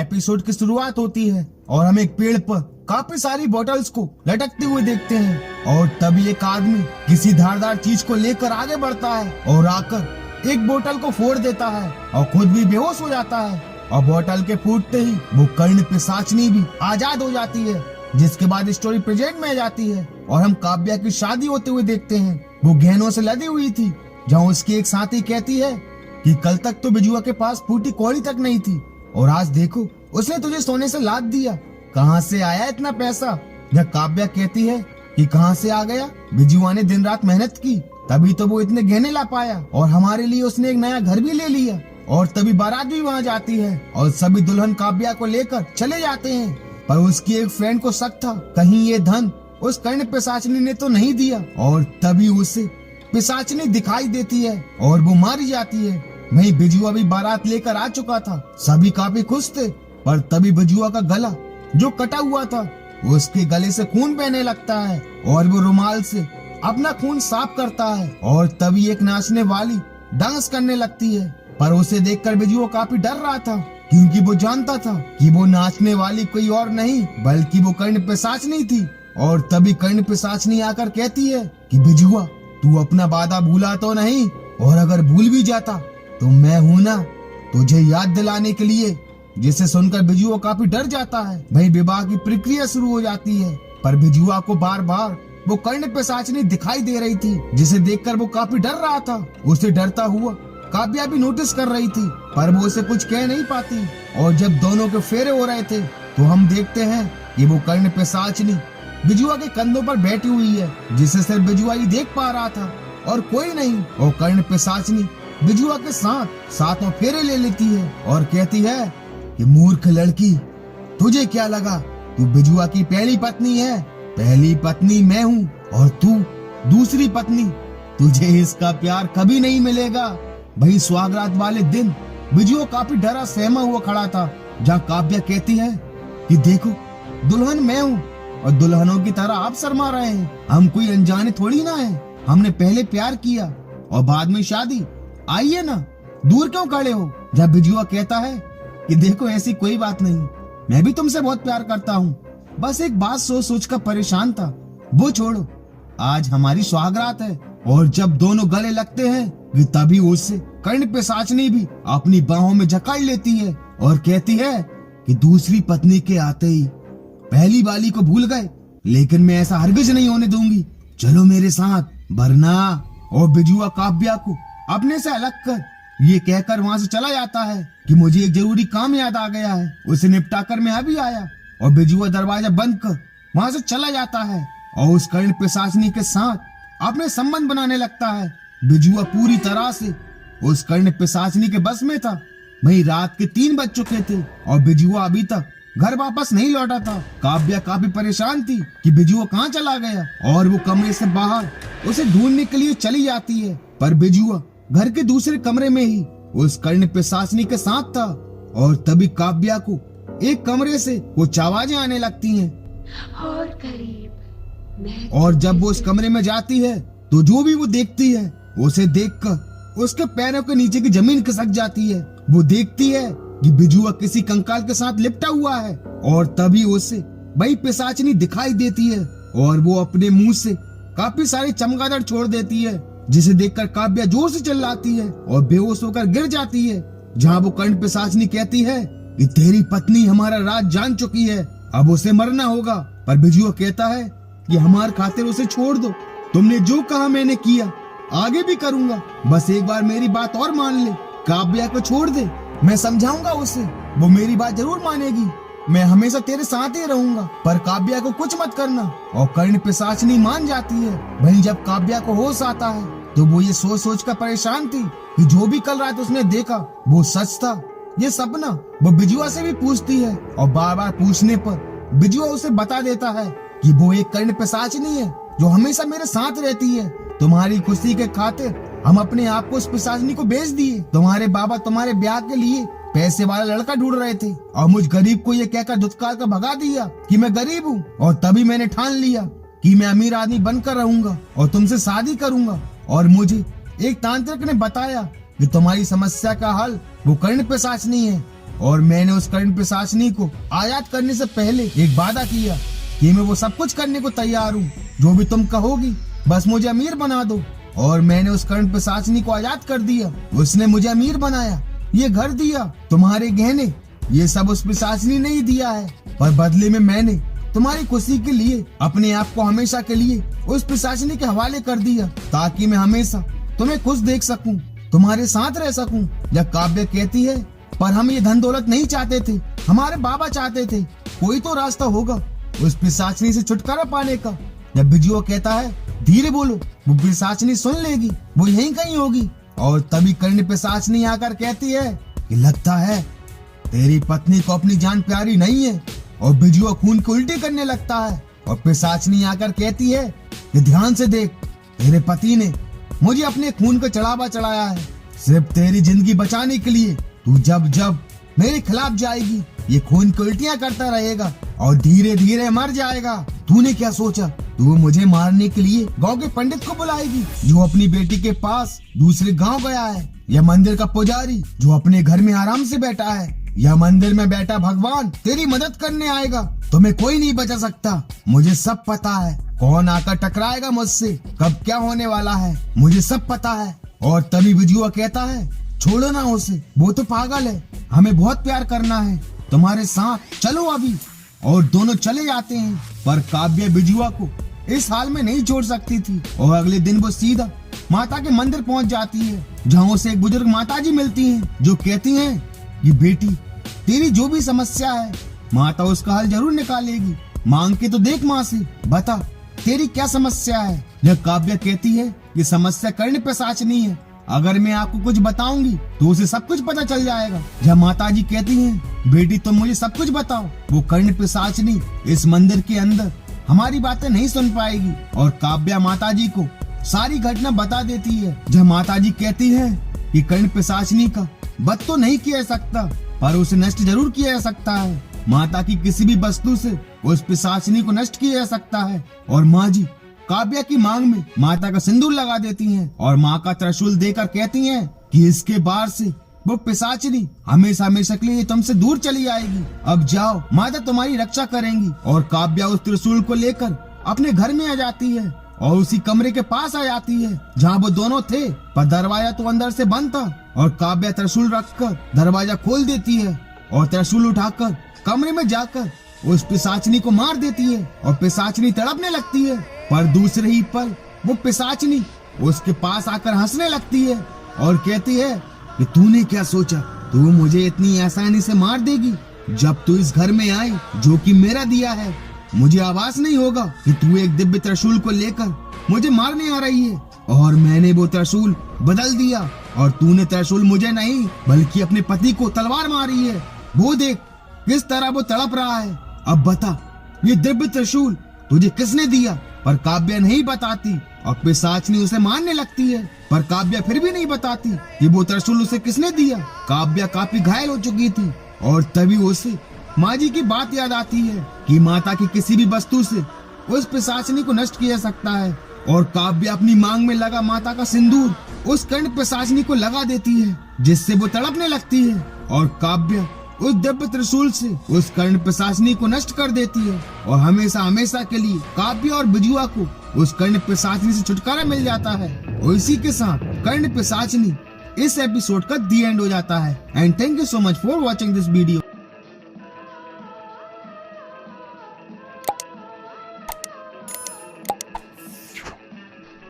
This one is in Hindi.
एपिसोड की शुरुआत होती है और हम एक पेड़ पर काफी सारी बोतल्स को लटकते हुए देखते हैं और तभी एक आदमी किसी धारदार चीज को लेकर आगे बढ़ता है और आकर एक बोतल को फोड़ देता है और खुद भी बेहोश हो जाता है और बोतल के फूटते ही वो कर्ण पिशाचनी भी आजाद हो जाती है। जिसके बाद स्टोरी प्रेजेंट में आ जाती है और हम काव्या की शादी होते हुए देखते हैं। वो गहनों से लदी हुई थी, जहाँ उसकी एक साथी कहती है कि कल तक तो बिजुआ के पास फूटी कौड़ी तक नहीं थी और आज देखो उसने तुझे सोने से लाद दिया, कहाँ से आया इतना पैसा। जब काव्या कहती है कि कहाँ से आ गया, बिजुआ ने दिन रात मेहनत की तभी तो वो इतने गहने ला पाया और हमारे लिए उसने एक नया घर भी ले लिया। और तभी बारात भी वहाँ जाती है और सभी दुल्हन काव्या को लेकर चले जाते हैं, पर उसकी एक फ्रेंड को शक था कहीं ये धन उस कर्ण पिशाचनी ने तो नहीं दिया और तभी उसे पिशाचनी दिखाई देती है और वो मारी जाती है। वहीं बिजुआ भी बारात लेकर आ चुका था, सभी काफी खुश थे, पर तभी बिजुआ का गला जो कटा हुआ था उसके गले से खून बहने लगता है और वो रुमाल से अपना खून साफ करता है और तभी एक नाचने वाली डांस करने लगती है। पर उसे देखकर बिजुआ काफी डर रहा था क्योंकि वो जानता था कि वो नाचने वाली कोई और नहीं बल्कि वो कर्ण पिशाचनी थी। और तभी कर्ण पिशाचनी आकर कहती है कि बिजुआ तू अपना वादा भूला तो नहीं, और अगर भूल भी जाता तो मैं हूँ ना तुझे याद दिलाने के लिए। जिसे सुनकर बिजुआ काफी डर जाता है। वही विवाह की प्रक्रिया शुरू हो जाती है, पर बिजुआ को बार बार वो कर्ण पिशाचनी दिखाई दे रही थी, जिसे देखकर वो काफी डर रहा था। उसे डरता हुआ काव्या भी नोटिस कर रही थी, पर वो उसे कुछ कह नहीं पाती। और जब दोनों के फेरे हो रहे थे तो हम देखते हैं कि वो कर्ण पिशाचनी बिजुआ के कंधों पर बैठी हुई है, जिसे सिर्फ बिजुआ ही देख पा रहा था और कोई नहीं। और कर्ण पिशाचनी बिजुआ के साथ सातों फेरे ले लेती है और कहती है कि मूर्ख लड़की, तुझे क्या लगा तू बिजुआ की पहली पत्नी है? पहली पत्नी मैं हूँ और तू दूसरी पत्नी। तुझे इसका प्यार कभी नहीं मिलेगा। वही सुहागरात वाले दिन बिजुआ काफी डरा सहमा हुआ खड़ा था, जहाँ काव्या कहती है कि देखो दुल्हन मैं हूँ और दुल्हनों की तरह आप शर्मा रहे हैं। हम कोई अनजाने थोड़ी ना है, हमने पहले प्यार किया और बाद में शादी। आइए ना, दूर क्यों खड़े हो? जब बिजुआ कहता है कि देखो ऐसी कोई बात नहीं, मैं भी तुमसे बहुत प्यार करता हूँ, बस एक बात सोच सोच कर परेशान था। वो छोड़ो, आज हमारी सुहागरात है। और जब दोनों गले लगते हैं कि तभी उससे कर्ण पिशाचनी भी अपनी बाहों में जकड़ लेती है और कहती है कि दूसरी पत्नी के आते ही पहली वाली को भूल गए, लेकिन मैं ऐसा हरगिज नहीं होने दूंगी, चलो मेरे साथ, वरना। और बिजुआ काव्या को अपने से अलग कर ये कहकर वहाँ से चला जाता है कि मुझे एक जरूरी काम याद आ गया है, उसे निपटा कर मैं अभी आया। और बिजुआ दरवाजा बंद कर वहाँ से चला जाता है और उस कर्ण पिशाचनी के साथ अपने संबंध बनाने लगता है। बिजुआ पूरी तरह से उस कर्ण पिशाचनी के बस में था। वही रात के 3 बज चुके थे और बिजुआ अभी तक घर वापस नहीं लौटा था। काव्या काफी परेशान थी कि बिजुआ कहाँ चला गया और वो कमरे से बाहर उसे ढूंढने के लिए चली जाती है, पर बिजुआ घर के दूसरे कमरे में ही उस कर्ण पिशाचनी के साथ था। और तभी काव्या को एक कमरे से कुछ आवाजें आने लगती हैं और करीब। और जब वो उस कमरे में जाती है तो जो भी वो देखती है उसे देखकर उसके पैरों के नीचे की जमीन खिसक जाती है। वो देखती है कि बिजुआ किसी कंकाल के साथ लिपटा हुआ है और तभी उसे वही पिशाचनी दिखाई देती है और वो अपने मुंह से काफी सारी चमगादड़ छोड़ देती है, जिसे देखकर काव्या जोर से चिल्लाती है और बेहोश होकर गिर जाती है। जहाँ वो कर्ण पिशाचनी कहती है कि तेरी पत्नी हमारा राज जान चुकी है, अब उसे मरना होगा। पर बिजुआ कहता है कि हमारे खातिर उसे छोड़ दो, तुमने जो कहा मैंने किया, आगे भी करूंगा, बस एक बार मेरी बात और मान ले। काव्या को छोड़ दे, मैं समझाऊंगा उसे, वो मेरी बात जरूर मानेगी, मैं हमेशा तेरे साथ ही रहूंगा, पर काव्या को कुछ मत करना। और कर्ण पिशाचनी मान जाती है। वहीं जब काव्या को होश आता है तो वो ये सोच सोच कर परेशान थी कि जो भी कल रात उसने देखा वो सच था, ये सपना। वो बिजुआ से भी पूछती है और बार बार पूछने पर बिजुआ उसे बता देता है कि वो एक कर्ण पिशाचनी है जो हमेशा मेरे साथ रहती है। तुम्हारी खुशी के खातिर हम अपने आप को उस पिशाचनी को बेच दिए। तुम्हारे बाबा तुम्हारे ब्याह के लिए पैसे वाला लड़का ढूंढ रहे थे और मुझ गरीब को ये कहकर धुतकार कर भगा दिया कि मैं गरीब हूँ। और तभी मैंने ठान लिया कि मैं अमीर आदमी बनकर रहूंगा और तुमसे शादी करूंगा। और मुझे एक तांत्रिक ने बताया कि तुम्हारी समस्या का हल वो कर्ण पिशाचनी है। और मैंने उस कर्ण पिशाचनी को आजाद करने से पहले एक वादा किया कि मैं वो सब कुछ करने को तैयार हूँ जो भी तुम कहोगी, बस मुझे अमीर बना दो। और मैंने उस कर्ण पिशाचनी को आजाद कर दिया। उसने मुझे अमीर बनाया, ये घर दिया, तुम्हारे गहने, ये सब उस पिशाचनी ने ही दिया है। पर बदले में मैंने तुम्हारी खुशी के लिए अपने आप को हमेशा के लिए उस पिशाचनी के हवाले कर दिया, ताकि मैं हमेशा तुम्हें खुश देख सकूं, तुम्हारे साथ रह सकूं। जब काव्य कहती है, पर हम ये धन दौलत नहीं चाहते थे, हमारे बाबा चाहते थे, कोई तो रास्ता होगा उस पिशाचनी से छुटकारा पाने का। जब बिजुआ कहता है, धीरे बोलो, वो पिशाचनी सुन लेगी, वो यहीं कहीं होगी। और तभी कर्ण पिशाचनी आकर कहती है कि लगता है तेरी पत्नी को अपनी जान प्यारी नहीं है। और बिजुआ खून को उल्टी करने लगता है। और पिशाचनी आकर कहती है कि ध्यान से देख, तेरे पति ने मुझे अपने खून को चढ़ावा चढ़ाया है, सिर्फ तेरी जिंदगी बचाने के लिए। तू जब जब मेरे खिलाफ जाएगी, ये खून की उल्टियां करता रहेगा और धीरे धीरे मर जाएगा। तूने क्या सोचा, तू मुझे मारने के लिए गांव के पंडित को बुलाएगी जो अपनी बेटी के पास दूसरे गांव गया है, या मंदिर का पुजारी जो अपने घर में आराम से बैठा है, या मंदिर में बैठा भगवान तेरी मदद करने आएगा। तुम्हें कोई नहीं बचा सकता, मुझे सब पता है। कौन आकर टकराएगा मुझसे, कब क्या होने वाला है, मुझे सब पता है। और तभी बिजुआ कहता है, छोड़ो ना उसे, वो तो पागल है, हमें बहुत प्यार करना है, तुम्हारे साथ चलो अभी। और दोनों चले जाते हैं। पर काव्य बिजुआ को इस हाल में नहीं छोड़ सकती थी और अगले दिन वो सीधा माता के मंदिर पहुंच जाती है, जहाँ उसे एक बुजुर्ग माताजी मिलती हैं जो कहती हैं कि बेटी, तेरी जो भी समस्या है माता उसका हल जरूर निकालेगी, मांग के तो देख माँ से, बता तेरी क्या समस्या है। जब काव्य कहती है कि समस्या कर्ण पिशाचनी है, अगर मैं आपको कुछ बताऊंगी तो उसे सब कुछ पता चल जाएगा। जब माताजी कहती हैं, बेटी तुम मुझे सब कुछ बताओ, वो कर्ण पिशाचनी इस मंदिर के अंदर हमारी बातें नहीं सुन पाएगी। और काव्य माताजी को सारी घटना बता देती है। जब माताजी कहती है कि कर्ण पिशाचनी का वध तो नहीं किया जा सकता, पर उसे नष्ट जरूर किया जा सकता है। माता की किसी भी वस्तु से उस पिशाचनी को नष्ट किया जा सकता है। और माँ जी काव्य की मांग में माता का सिंदूर लगा देती हैं और माँ का त्रिशूल देकर कहती हैं कि इसके बार से वो पिशाचनी हमेशा हमेशा के लिए तुमसे दूर चली आएगी। अब जाओ, माता तुम्हारी रक्षा करेंगी। और काव्य उस त्रिशूल को लेकर अपने घर में आ जाती है और उसी कमरे के पास आ जाती है जहाँ वो दोनों थे, पर दरवाजा तो अंदर से बंद था। और काव्य त्रिशूल रखकर दरवाजा खोल देती है और त्रिशूल उठाकर कमरे में जाकर उस पिशाचनी को मार देती है। और पिशाचनी तड़पने लगती है, पर दूसरे ही पल वो पिशाचनी उसके पास आकर हंसने लगती है और कहती है कि तूने क्या सोचा, तू मुझे इतनी आसानी से मार देगी। जब तू इस घर में आई जो कि मेरा दिया है, मुझे आवाज नहीं होगा कि तू एक दिव्य त्रिशूल को लेकर मुझे मारने आ रही है। और मैंने वो त्रिशूल बदल दिया और तूने त्रिशूल मुझे नहीं बल्कि अपने पति को तलवार मारी है। वो देख किस तरह वो तड़प रहा है। अब बता, ये दिव्य त्रिशूल तुझे किसने दिया? पर काव्य नहीं बताती और पिशाचनी उसे मारने लगती है, पर काव्य फिर भी नहीं बताती कि वो त्रिशूल उसे किसने दिया। काव्य काफी घायल हो चुकी थी और तभी उसे माँ जी की बात याद आती है कि माता की किसी भी वस्तु से उस पिशाचनी को नष्ट किया जा सकता है। और काव्य अपनी मांग में लगा माता का सिंदूर उस कर्ण पिशाचनी को लगा देती है, जिससे वो तड़पने लगती है। और काव्य उस दिव्य त्रिशूल से उस कर्ण पिशाचनी को नष्ट कर देती है और हमेशा हमेशा के लिए काव्य और बिजुआ को उस कर्ण पिशाचनी से छुटकारा मिल जाता है। और इसी के साथ कर्ण पिशाचनी इस एपिसोड का दी एंड हो जाता है। And thank you so much for watching this video.